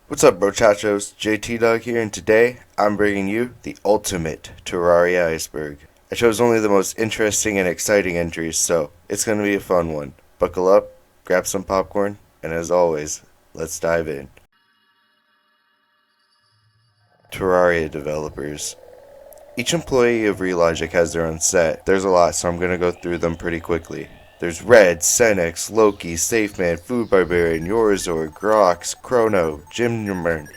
What's up, brochachos? JT Dog here, and today I'm bringing you the ultimate Terraria Iceberg. I chose only the most interesting and exciting entries, so it's going to be a fun one. Buckle up, grab some popcorn, and as always, let's dive in. Terraria developers. Each employee of Relogic has their own set. There's a lot, so I'm going to go through them pretty quickly. There's Red, Senex, Loki, Safeman, Food Barbarian, Yorzor, Grox, Chrono, Jimern,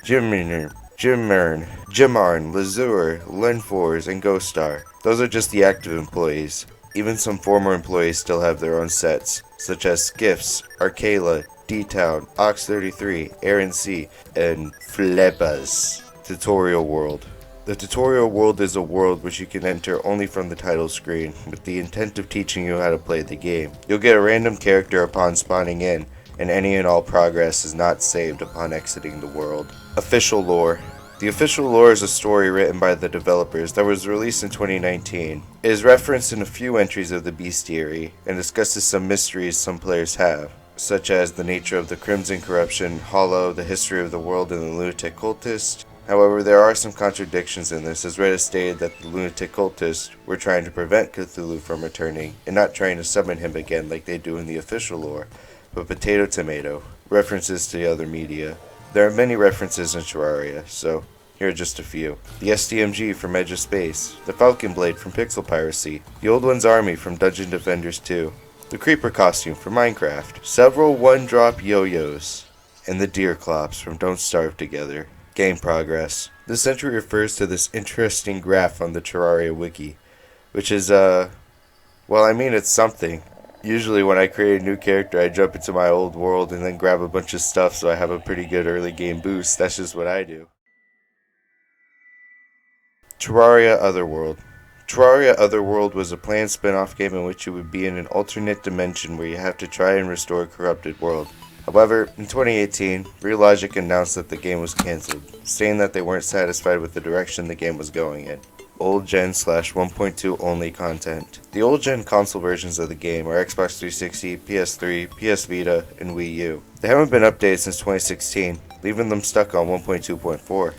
Lazur, Lenfors, and Ghostar. Those are just the active employees. Even some former employees still have their own sets, such as Skiffs, Arcala, D-Town, Ox33, Aaron C, and Flepas. Tutorial World. The tutorial world is a world which you can enter only from the title screen, with the intent of teaching you how to play the game. You'll get a random character upon spawning in, and any and all progress is not saved upon exiting the world. Official Lore. The official lore is a story written by the developers that was released in 2019. It is referenced in a few entries of the bestiary, and discusses some mysteries some players have, such as the nature of the Crimson Corruption, Hollow, the history of the world, and the Lunatic Cultist. However, there are some contradictions in this, as Reddit stated that the Lunatic Cultists were trying to prevent Cthulhu from returning, and not trying to summon him again like they do in the official lore, but Potato Tomato. References to the other media. There are many references in Terraria, so here are just a few. The SDMG from Edge of Space, the Falcon Blade from Pixel Piracy, the Old One's Army from Dungeon Defenders 2, the Creeper costume from Minecraft, several one-drop yo-yos, and the Deer Clops from Don't Starve Together. Game progress. This entry refers to this interesting graph on the Terraria wiki, which is, it's something. Usually when I create a new character, I jump into my old world and then grab a bunch of stuff so I have a pretty good early game boost. That's just what I do. Terraria Otherworld. Terraria Otherworld was a planned spin-off game in which you would be in an alternate dimension where you have to try and restore a corrupted world. However, in 2018, Relogic announced that the game was cancelled, saying that they weren't satisfied with the direction the game was going in. Old Gen / 1.2 only content. The old gen console versions of the game are Xbox 360, PS3, PS Vita, and Wii U. They haven't been updated since 2016, leaving them stuck on 1.2.4.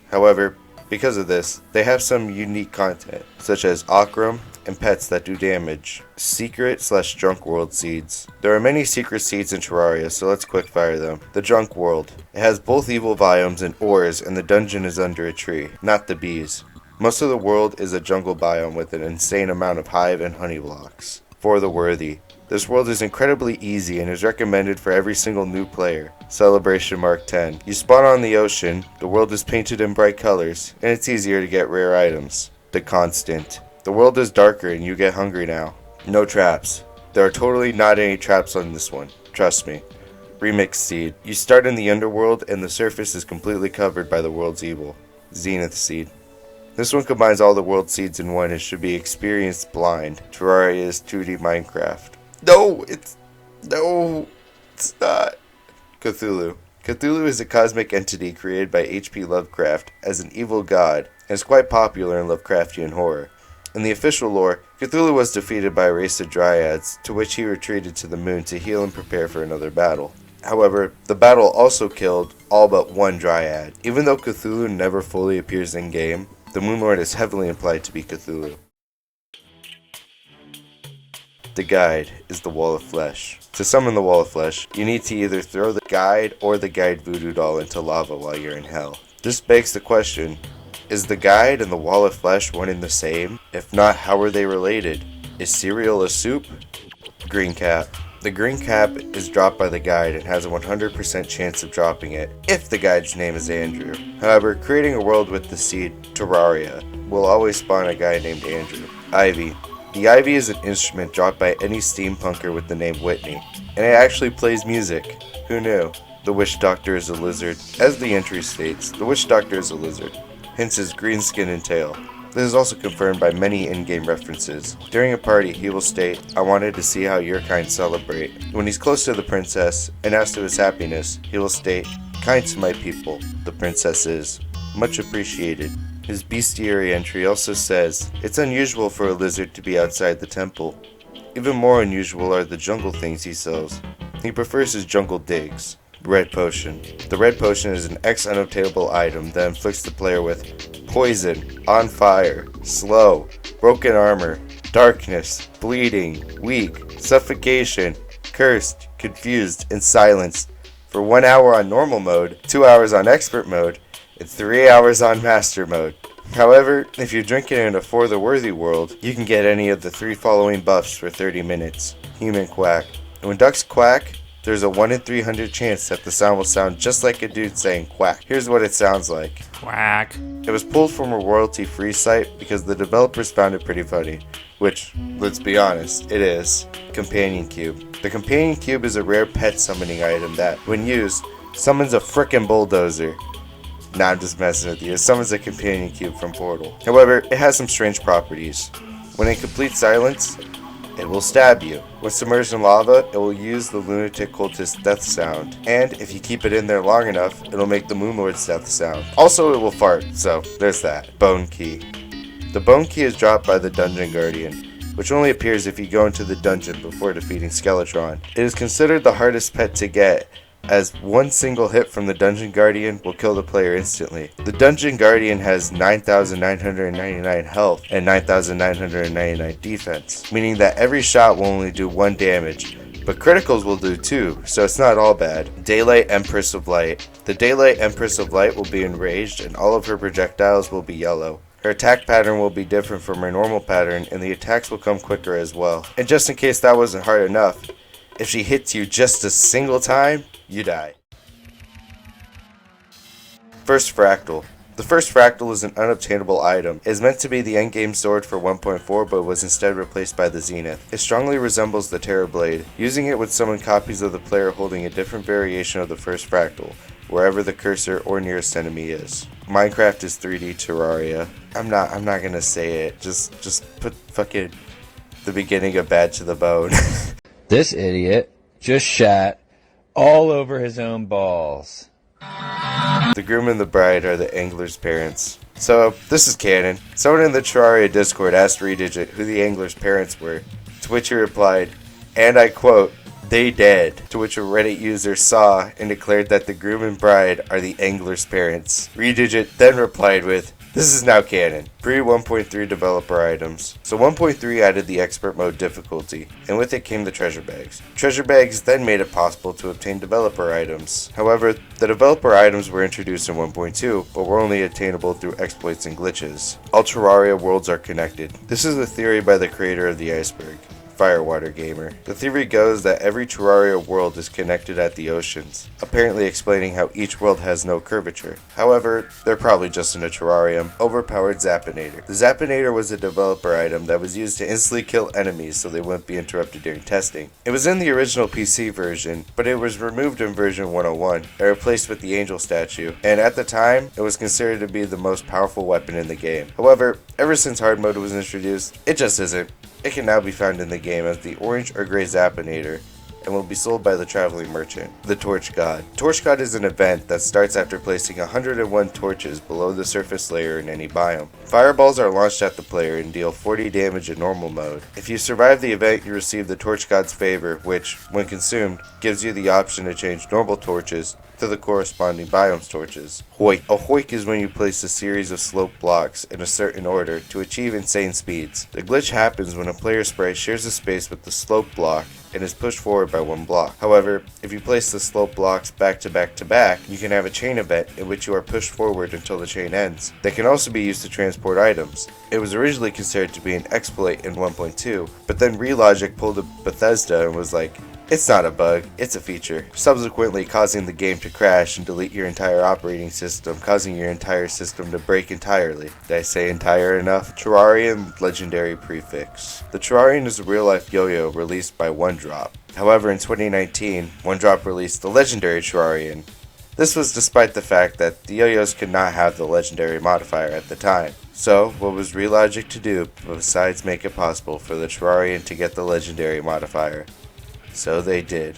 However, because of this, they have some unique content, such as Akram and pets that do damage. Secret / Drunk World seeds. There are many secret seeds in Terraria, so let's quickfire them. The Drunk World. It has both evil biomes and ores, and the dungeon is under a tree, not the bees. Most of the world is a jungle biome with an insane amount of hive and honey blocks. For the Worthy. This world is incredibly easy and is recommended for every single new player. Celebration Mark 10. You spawn on the ocean, the world is painted in bright colors, and it's easier to get rare items. The Constant. The world is darker and you get hungry now. No traps. There are totally not any traps on this one. Trust me. Remix Seed. You start in the underworld and the surface is completely covered by the world's evil. Zenith Seed. This one combines all the world seeds in one and should be experienced blind. Terraria's 2D Minecraft. No, it's not. Cthulhu. Cthulhu is a cosmic entity created by H.P. Lovecraft as an evil god and is quite popular in Lovecraftian horror. In the official lore, Cthulhu was defeated by a race of dryads, to which he retreated to the moon to heal and prepare for another battle. However, the battle also killed all but one dryad. Even though Cthulhu never fully appears in-game, the Moon Lord is heavily implied to be Cthulhu. The guide is the Wall of Flesh. To summon the Wall of Flesh, you need to either throw the guide or the guide voodoo doll into lava while you're in hell. This begs the question, is the guide and the Wall of Flesh one and the same? If not, how are they related? Is cereal a soup? Green Cap. The green cap is dropped by the guide and has a 100% chance of dropping it, if the guide's name is Andrew. However, creating a world with the seed, Terraria, will always spawn a guy named Andrew. Ivy. The Ivy is an instrument dropped by any steampunker with the name Whitney, and it actually plays music. Who knew? The Witch Doctor is a lizard. As the entry states, the Witch Doctor is a lizard, hence his green skin and tail. This is also confirmed by many in-game references. During a party, he will state, "I wanted to see how your kind celebrate." When he's close to the princess and asked of his happiness, he will state, "Kind to my people, the princess is. Much appreciated." His bestiary entry also says, "It's unusual for a lizard to be outside the temple." Even more unusual are the jungle things he sells. He prefers his jungle digs. Red Potion. The Red Potion is an X unobtainable item that inflicts the player with poison, on fire, slow, broken armor, darkness, bleeding, weak, suffocation, cursed, confused, and silenced for 1 hour on normal mode, 2 hours on expert mode, and 3 hours on master mode. However, if you drink it in a For the Worthy world, you can get any of the 3 following buffs for 30 minutes. Human Quack. When ducks quack, there's a 1 in 300 chance that the sound will sound just like a dude saying quack. Here's what it sounds like. Quack. It was pulled from a royalty-free site because the developers found it pretty funny. Which, let's be honest, it is. Companion Cube. The Companion Cube is a rare pet summoning item that, when used, summons a frickin' bulldozer. Nah, I'm just messing with you. It summons a Companion Cube from Portal. However, it has some strange properties. When in complete silence, it will stab you. When submerged in lava, it will use the lunatic cultist death sound. And if you keep it in there long enough, it'll make the Moon Lord's death sound. Also, it will fart, so there's that. Bone Key. The Bone Key is dropped by the Dungeon Guardian, which only appears if you go into the dungeon before defeating Skeletron. It is considered the hardest pet to get, as one single hit from the Dungeon Guardian will kill the player instantly. The Dungeon Guardian has 9,999 health and 9,999 defense, meaning that every shot will only do 1 damage, but criticals will do 2, so it's not all bad. Daylight Empress of Light. The Daylight Empress of Light will be enraged and all of her projectiles will be yellow. Her attack pattern will be different from her normal pattern and the attacks will come quicker as well. And just in case that wasn't hard enough, if she hits you just a single time, you die. First Fractal. The First Fractal is an unobtainable item. It is meant to be the endgame sword for 1.4 but was instead replaced by the Zenith. It strongly resembles the Terra Blade. Using it would summon copies of the player holding a different variation of the First Fractal, wherever the cursor or nearest enemy is. Minecraft is 3D Terraria. I'm not gonna say it. Just put fucking the beginning of Bad to the Bone. This idiot just shat all over his own balls. The groom and the bride are the angler's parents. So, this is canon. Someone in the Terraria Discord asked Redigit who the angler's parents were, to which he replied, and I quote, "They dead," to which a Reddit user saw and declared that the groom and bride are the angler's parents. Redigit then replied with, "This is now canon." Pre-1.3 developer items. So 1.3 added the expert mode difficulty, and with it came the treasure bags. Treasure bags then made it possible to obtain developer items. However, the developer items were introduced in 1.2, but were only attainable through exploits and glitches. All Terraria worlds are connected. This is a theory by the creator of the Iceberg, Firewater Gamer. The theory goes that every Terraria world is connected at the oceans, apparently explaining how each world has no curvature. However, they're probably just in a terrarium. Overpowered Zappinator. The Zappinator was a developer item that was used to instantly kill enemies so they wouldn't be interrupted during testing. It was in the original PC version, but it was removed in version 101 and replaced with the angel statue, and at the time, it was considered to be the most powerful weapon in the game. However, ever since hard mode was introduced, it just isn't. It can now be found in the game as the orange or gray Zappinator and will be sold by the traveling merchant. The Torch God. Torch God is an event that starts after placing 101 torches below the surface layer in any biome. Fireballs are launched at the player and deal 40 damage in normal mode. If you survive the event, you receive the Torch God's favor, which, when consumed, gives you the option to change normal torches to the corresponding biome's torches. Hoik. A hoik is when you place a series of slope blocks in a certain order to achieve insane speeds. The glitch happens when a player sprite shares a space with the slope block and is pushed forward by 1 block. However, if you place the slope blocks back to back to back, you can have a chain event in which you are pushed forward until the chain ends. They can also be used to transport items. It was originally considered to be an exploit in 1.2, but then Relogic pulled a Bethesda and was like, it's not a bug, it's a feature, subsequently causing the game to crash and delete your entire operating system, causing your entire system to break entirely. Did I say entire enough? Terrarian Legendary Prefix. The Terrarian is a real-life yo-yo released by OneDrop. However, in 2019, OneDrop released the Legendary Terrarian. This was despite the fact that the yo-yos could not have the Legendary modifier at the time. So, what was Relogic to do besides make it possible for the Terrarian to get the Legendary modifier? So they did.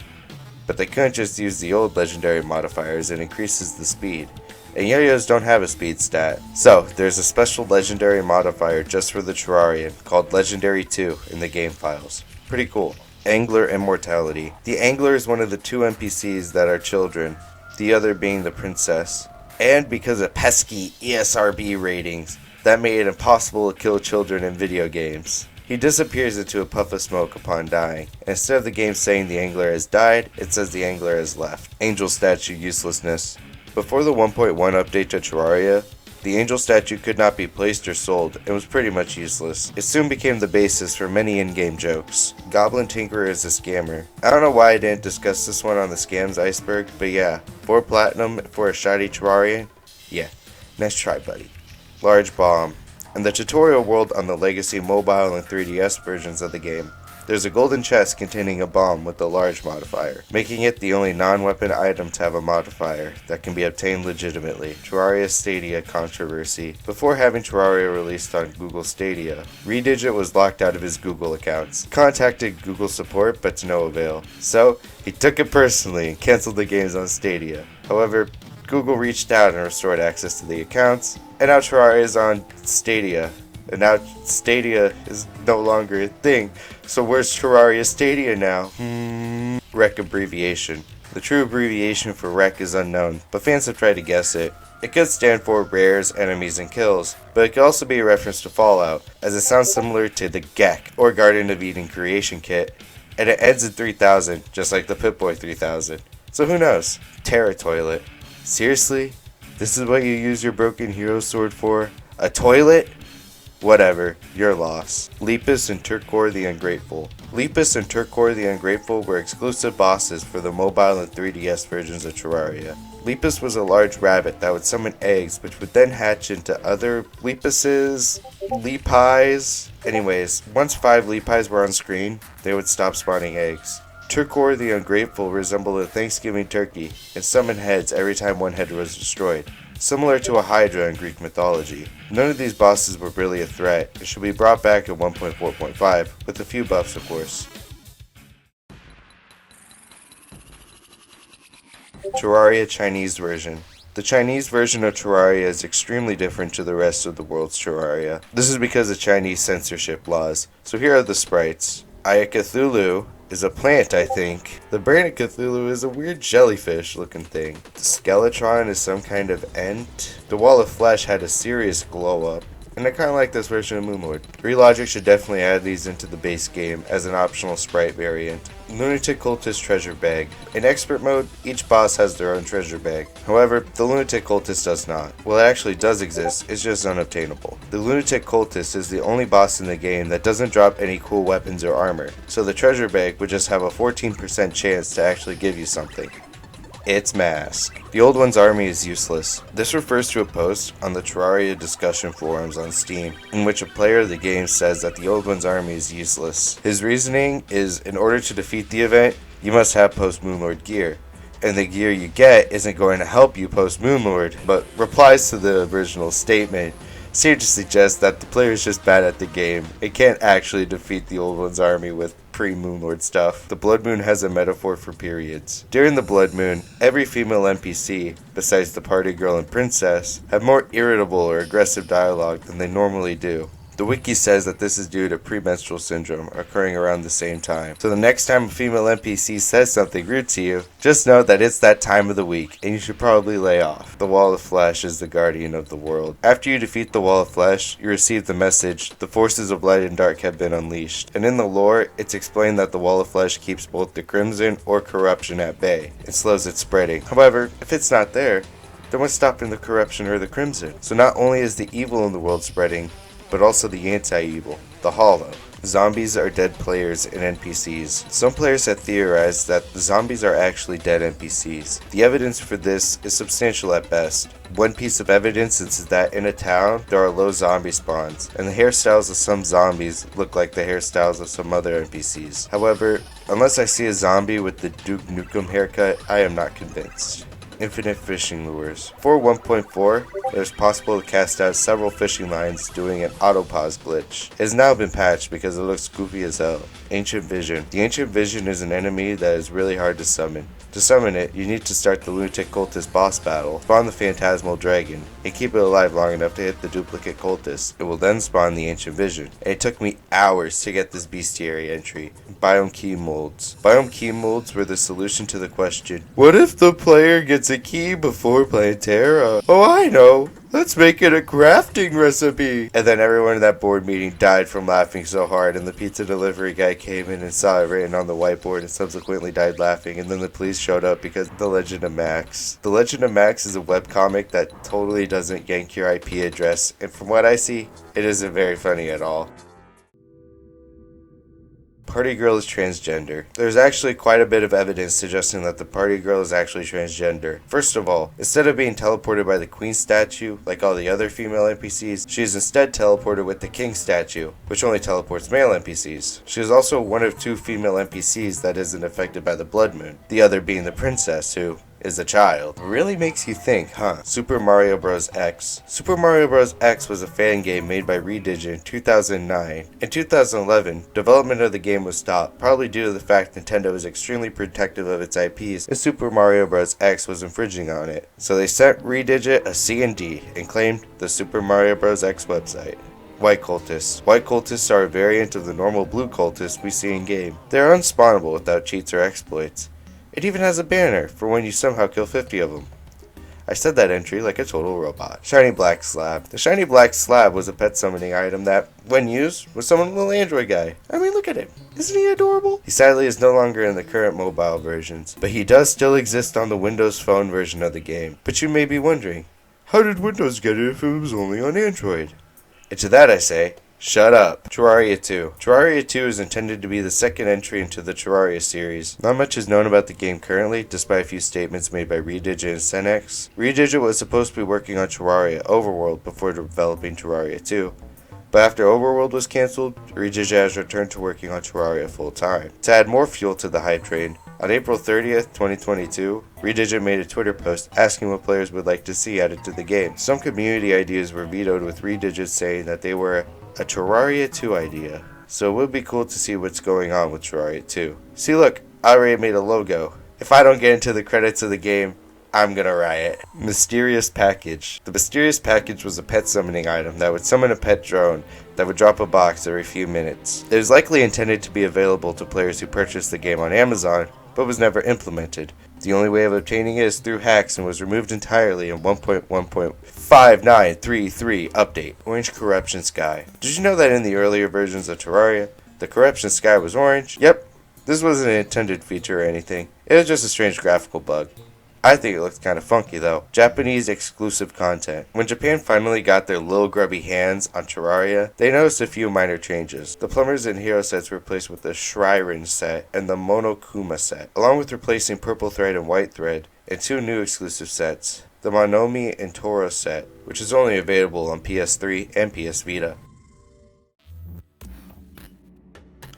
But they couldn't just use the old legendary modifiers, it increases the speed. And yo-yos don't have a speed stat. So, there's a special legendary modifier just for the Terrarian called Legendary 2 in the game files. Pretty cool. Angler Immortality. The Angler is one of the two NPCs that are children, the other being the princess. And because of pesky ESRB ratings, that made it impossible to kill children in video games. He disappears into a puff of smoke upon dying. Instead of the game saying the angler has died, it says the angler has left. Angel statue uselessness. Before the 1.1 update to Terraria, the angel statue could not be placed or sold and was pretty much useless. It soon became the basis for many in-game jokes. Goblin Tinkerer is a scammer. I don't know why I didn't discuss this one on the Scams Iceberg, but yeah, 4 platinum for a shoddy Terrarian? Yeah, nice try, buddy. Large Bomb. In the tutorial world on the Legacy mobile and 3DS versions of the game, there's a golden chest containing a bomb with a large modifier, making it the only non-weapon item to have a modifier that can be obtained legitimately. Terraria Stadia controversy. Before having Terraria released on Google Stadia, Redigit was locked out of his Google accounts. He contacted Google support, but to no avail. So, he took it personally and canceled the games on Stadia. However, Google reached out and restored access to the accounts, and now Terraria is on Stadia. And now Stadia is no longer a thing. So where's Terraria Stadia now? REC abbreviation. The true abbreviation for REC is unknown, but fans have tried to guess it. It could stand for Rares, Enemies, and Kills, but it could also be a reference to Fallout, as it sounds similar to the GEC, or Garden of Eden Creation Kit, and it ends in 3000, just like the Pip-Boy 3000. So who knows? Terra Toilet. Seriously? This is what you use your broken hero sword for? A toilet? Whatever, your loss. Lepus and Turkor the Ungrateful. Lepus and Turkor the Ungrateful were exclusive bosses for the mobile and 3DS versions of Terraria. Lepus was a large rabbit that would summon eggs, which would then hatch into other Lepuses, Lepis. Anyways, once 5 Lepis were on screen, they would stop spawning eggs. Turkor the Ungrateful resembled a Thanksgiving turkey and summoned heads every time one head was destroyed, similar to a Hydra in Greek mythology. None of these bosses were really a threat and should be brought back in 1.4.5, with a few buffs of course. Terraria Chinese version. The Chinese version of Terraria is extremely different to the rest of the world's Terraria. This is because of Chinese censorship laws. So here are the sprites. Ayakathulu is a plant, I think. The brain of Cthulhu is a weird jellyfish looking thing. The Skeletron is some kind of ent. The Wall of Flesh had a serious glow up. And I kinda like this version of Moonlord. Relogic should definitely add these into the base game as an optional sprite variant. Lunatic Cultist Treasure Bag. In Expert mode, each boss has their own treasure bag. However, the Lunatic Cultist does not. Well, it actually does exist, it's just unobtainable. The Lunatic Cultist is the only boss in the game that doesn't drop any cool weapons or armor, so the treasure bag would just have a 14% chance to actually give you something. Its mask. The Old One's army is useless. This refers to a post on the Terraria discussion forums on Steam, in which a player of the game says that the Old One's army is useless. His reasoning is, in order to defeat the event, you must have post-Moonlord gear, and the gear you get isn't going to help you post-Moonlord, but replies to the original statement seem to suggest that the player is just bad at the game. It can't actually defeat the Old One's army with pre-Moonlord stuff. The Blood Moon has a metaphor for periods. During the Blood Moon, every female NPC, besides the party girl and princess, have more irritable or aggressive dialogue than they normally do. The wiki says that this is due to premenstrual syndrome occurring around the same time. So the next time a female NPC says something rude to you, just know that it's that time of the week, and you should probably lay off. The Wall of Flesh is the guardian of the world. After you defeat the Wall of Flesh, you receive the message, the forces of light and dark have been unleashed. And in the lore, it's explained that the Wall of Flesh keeps both the Crimson or corruption at bay, and slows its spreading. However, if it's not there, then what's stopping the corruption or the Crimson? So not only is the evil in the world spreading, but also the anti-evil, the hollow. Zombies are dead players and NPCs. Some players have theorized that the zombies are actually dead NPCs. The evidence for this is substantial at best. One piece of evidence is that in a town, there are low zombie spawns, and the hairstyles of some zombies look like the hairstyles of some other NPCs. However, unless I see a zombie with the Duke Nukem haircut, I am not convinced. infinite fishing lures. For 1.4, it was possible to cast out several fishing lines doing an autopause glitch. It has now been patched because it looks goofy as hell. Ancient Vision. The Ancient Vision is an enemy that is really hard to summon. To summon it, you need to start the Lunatic Cultist boss battle, spawn the Phantasmal Dragon, and keep it alive long enough to hit the duplicate cultist. It will then spawn the Ancient Vision. And it took me hours to get this bestiary entry. Biome Key Molds. Biome Key Molds were the solution to the question, what if the player gets a key before playing Terra? Oh, I know! Let's make it a crafting recipe! And then everyone in that board meeting died from laughing so hard, and the pizza delivery guy came in and saw it written on the whiteboard and subsequently died laughing, and then the police showed up because of The Legend of Max. The Legend of Max is a webcomic that totally doesn't yank your IP address, and from what I see, it isn't very funny at all. Party girl is transgender. There's actually quite a bit of evidence suggesting that the party girl is actually transgender. First of all, instead of being teleported by the queen statue, like all the other female NPCs, she is instead teleported with the king statue, which only teleports male NPCs. She is also one of 2 female NPCs that isn't affected by the blood moon, the other being the princess, who is a child. It really makes you think, huh? Super Mario Bros. X. Super Mario Bros. X was a fan game made by Redigit in 2009. In 2011, development of the game was stopped, probably due to the fact Nintendo is extremely protective of its IPs and Super Mario Bros. X was infringing on it. So they sent Redigit a C&D and claimed the Super Mario Bros. X website. White Cultists. White Cultists are a variant of the normal blue cultists we see in game. They are unspawnable without cheats or exploits. It even has a banner for when you somehow kill 50 of them. I said that entry like a total robot. Shiny Black Slab. The Shiny Black Slab was a pet summoning item that, when used, was summoned a little android guy. I mean, look at him. Isn't he adorable? He sadly is no longer in the current mobile versions, but he does still exist on the Windows Phone version of the game. But you may be wondering, how did Windows get it if it was only on Android? And to that I say, shut up. Terraria 2. Terraria 2 is intended to be the second entry into the Terraria series. Not much is known about the game currently, despite a few statements made by Redigit and Senex. Redigit was supposed to be working on Terraria Overworld before developing Terraria 2. But after Overworld was cancelled, Redigit has returned to working on Terraria full time. To add more fuel to the hype train, on April 30th, 2022, Redigit made a Twitter post asking what players would like to see added to the game. Some community ideas were vetoed, with Redigit saying that they were a Terraria 2 idea. So it would be cool to see what's going on with Terraria 2. See, look, I already made a logo. If I don't get into the credits of the game, I'm gonna riot. Mysterious Package. The Mysterious Package was a pet summoning item that would summon a pet drone that would drop a box every few minutes. It was likely intended to be available to players who purchased the game on Amazon, but was never implemented. The only way of obtaining it is through hacks and was removed entirely in 1.1.5933 update. Orange Corruption Sky. Did you know that in the earlier versions of Terraria, the Corruption Sky was orange? Yep, this wasn't an intended feature or anything. It was just a strange graphical bug. I think it looked kind of funky though. Japanese exclusive content. When Japan finally got their little grubby hands on Terraria, they noticed a few minor changes. The Plumbers and Hero sets were replaced with the Shrine set and the Monokuma set, along with replacing Purple Thread and White Thread, and 2 new exclusive sets. The Monomi and Toro set, which is only available on PS3 and PS Vita.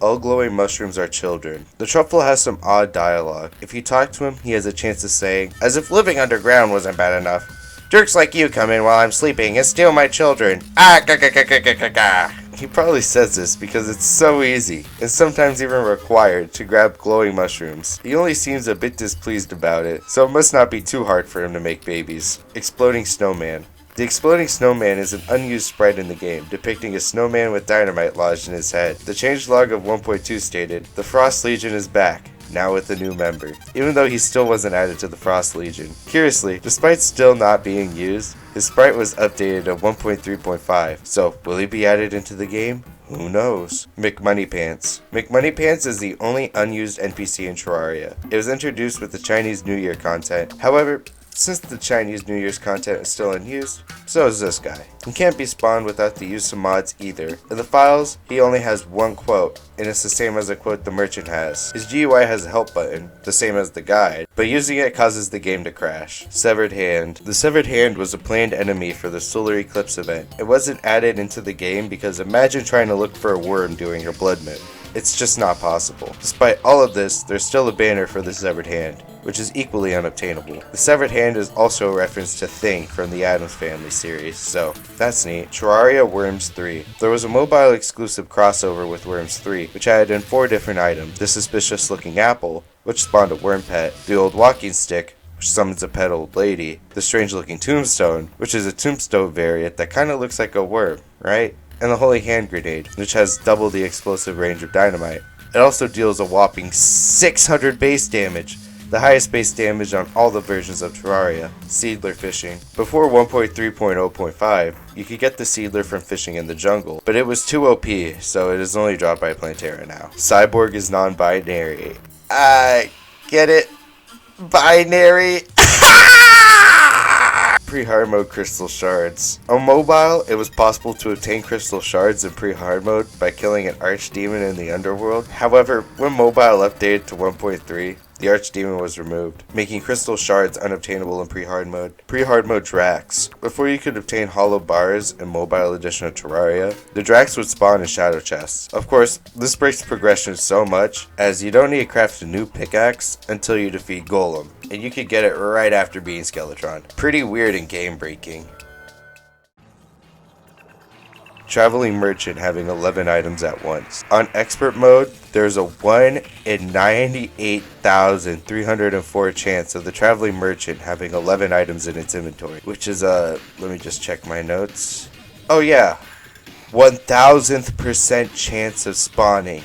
All glowing mushrooms are children. The truffle has some odd dialogue. If you talk to him, he has a chance of saying, as if living underground wasn't bad enough. Jerks like you come in while I'm sleeping and steal my children. Ah, ga ga ga ga ga ga ga. He probably says this because it's so easy, and sometimes even required, to grab glowing mushrooms. He only seems a bit displeased about it, so it must not be too hard for him to make babies. Exploding Snowman. The Exploding Snowman is an unused sprite in the game, depicting a snowman with dynamite lodged in his head. The changelog of 1.2 stated, "The Frost Legion is back, now with a new member," even though he still wasn't added to the Frost Legion. Curiously, despite still not being used, his sprite was updated to 1.3.5, so will he be added into the game? Who knows? McMoneypants. McMoneypants is the only unused NPC in Terraria. It was introduced with the Chinese New Year content. However, since the Chinese New Year's content is still unused, so is this guy. He can't be spawned without the use of mods either. In the files, he only has one quote, and it's the same as the quote the merchant has. His GUI has a help button, the same as the guide, but using it causes the game to crash. Severed Hand. The Severed Hand was a planned enemy for the Solar Eclipse event. It wasn't added into the game because imagine trying to look for a worm during your blood moon. It's just not possible. Despite all of this, there's still a banner for the severed hand, which is equally unobtainable. The severed hand is also a reference to Thing from the Addams Family series, so that's neat. Terraria Worms 3. There was a mobile exclusive crossover with Worms 3, which added in 4 different items: the suspicious looking apple, which spawned a worm pet, the old walking stick, which summons a pet old lady, the strange looking tombstone, which is a tombstone variant that kinda looks like a worm, right? And the holy hand grenade, which has double the explosive range of dynamite. It also deals a whopping 600 base damage, the highest base damage on all the versions of Terraria. Seedler fishing. Before 1.3.0.5, you could get the Seedler from fishing in the jungle, but it was too OP, so it is only dropped by Plantera now. Cyborg is non-binary. Get it? Binary? Pre-hard mode crystal shards. On mobile, it was possible to obtain crystal shards in pre-hard mode by killing an archdemon in the underworld. However, when mobile updated to 1.3, the archdemon was removed, making crystal shards unobtainable in pre-hard mode. Pre-hard mode Drax. Before you could obtain hollow bars in mobile edition of Terraria, the Drax would spawn in shadow chests. Of course, this breaks progression so much, as you don't need to craft a new pickaxe until you defeat Golem, and you could get it right after beating Skeletron. Pretty weird and game breaking. Traveling Merchant having 11 items at once. On Expert mode, there's a 1 in 98,304 chance of the Traveling Merchant having 11 items in its inventory, which is let me just check my notes. Oh yeah, 1,000th% chance of spawning,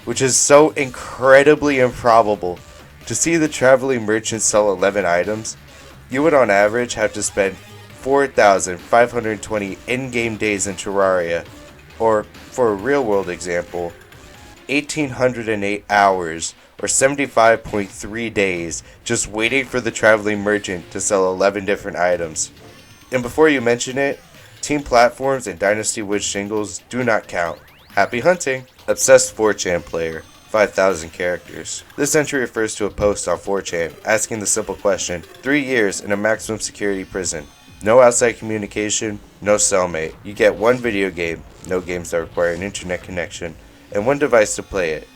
which is so incredibly improbable. To see the Traveling Merchant sell 11 items, you would on average have to spend 4,520 in-game days in Terraria, or, for a real-world example, 1,808 hours, or 75.3 days, just waiting for the Traveling Merchant to sell 11 different items. And before you mention it, Team Platforms and Dynasty Wood shingles do not count. Happy hunting! Obsessed 4chan player. 5,000 characters. This entry refers to a post on 4chan asking the simple question: 3 years in a maximum security prison. No outside communication, no cellmate. You get one video game, no games that require an internet connection, and one device to play it.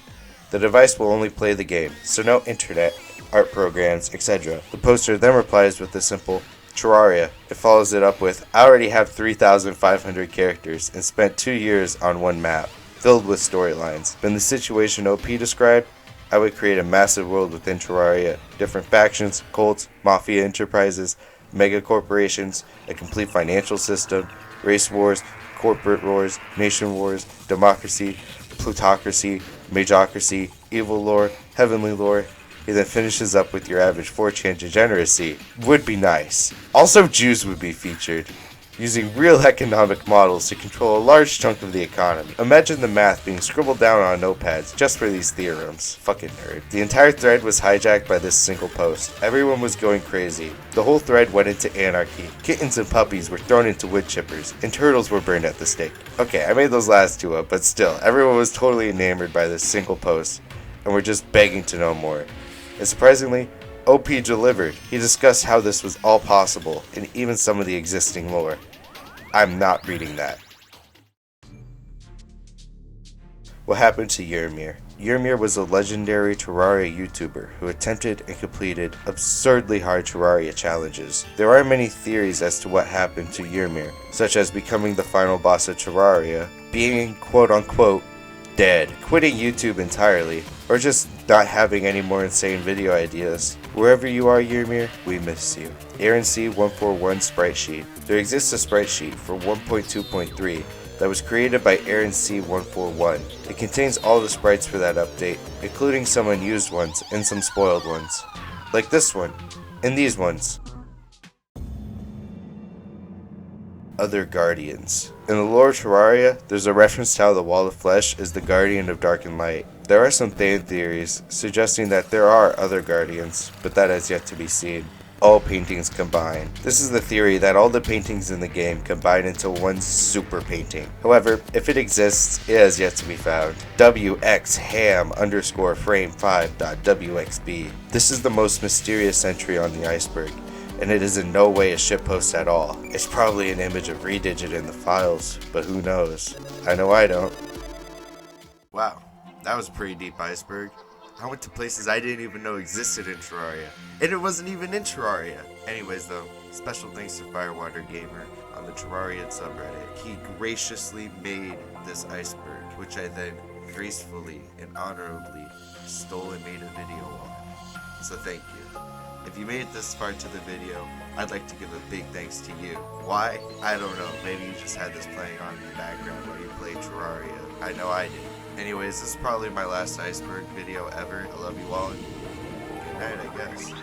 The device will only play the game, so no internet, art programs, etc. The poster then replies with the simple Terraria. It follows it up with, I already have 3,500 characters and spent 2 years on one map, filled with storylines. In the situation OP described, I would create a massive world within Terraria, different factions, cults, mafia enterprises, mega corporations, a complete financial system, race wars, corporate wars, nation wars, democracy, plutocracy, magocracy, evil lore, heavenly lore. He then finishes up with your average 4chan degeneracy. Would be nice. Also, Jews would be featured, using real economic models to control a large chunk of the economy. Imagine the math being scribbled down on notepads just for these theorems. Fucking nerd. The entire thread was hijacked by this single post. Everyone was going crazy. The whole thread went into anarchy. Kittens and puppies were thrown into wood chippers, and turtles were burned at the stake. Okay, I made those last two up, but still, everyone was totally enamored by this single post, and were just begging to know more. And surprisingly, OP delivered. He discussed how this was all possible, and even some of the existing lore. I'm not reading that. What happened to Yermir? Yermir was a legendary Terraria YouTuber who attempted and completed absurdly hard Terraria challenges. There are many theories as to what happened to Yermir, such as becoming the final boss of Terraria, being quote-unquote dead, quitting YouTube entirely, or just not having any more insane video ideas. Wherever you are, Yermir, we miss you. Aaron C 141 Sprite Sheet. There exists a sprite sheet for 1.2.3 that was created by Aaron C 141. It contains all the sprites for that update, including some unused ones and some spoiled ones. Like this one, and these ones. Other Guardians. In the lore of Terraria, there's a reference to how the Wall of Flesh is the guardian of dark and light. There are some fan theories suggesting that there are other guardians, but that has yet to be seen. All paintings combined. This is the theory that all the paintings in the game combine into one super painting. However, if it exists, it has yet to be found. WXHAM_frame5.wxb. This is the most mysterious entry on the iceberg, and it is in no way a shitpost at all. It's probably an image of Redigit in the files, but who knows? I know I don't. Wow, That was a pretty deep iceberg. I went to places I didn't even know existed in Terraria, and it wasn't even in Terraria. Anyways though, special thanks to Firewater Gamer on the Terraria subreddit. He graciously made this iceberg, which I then gracefully and honorably stole and made a video on. So thank you. If you made it this far to the video, I'd like to give a big thanks to you. Why? I don't know. Maybe you just had this playing on in the background while you played Terraria. I know I did. Anyways, this is probably my last iceberg video ever. I love you all. Good night, I guess.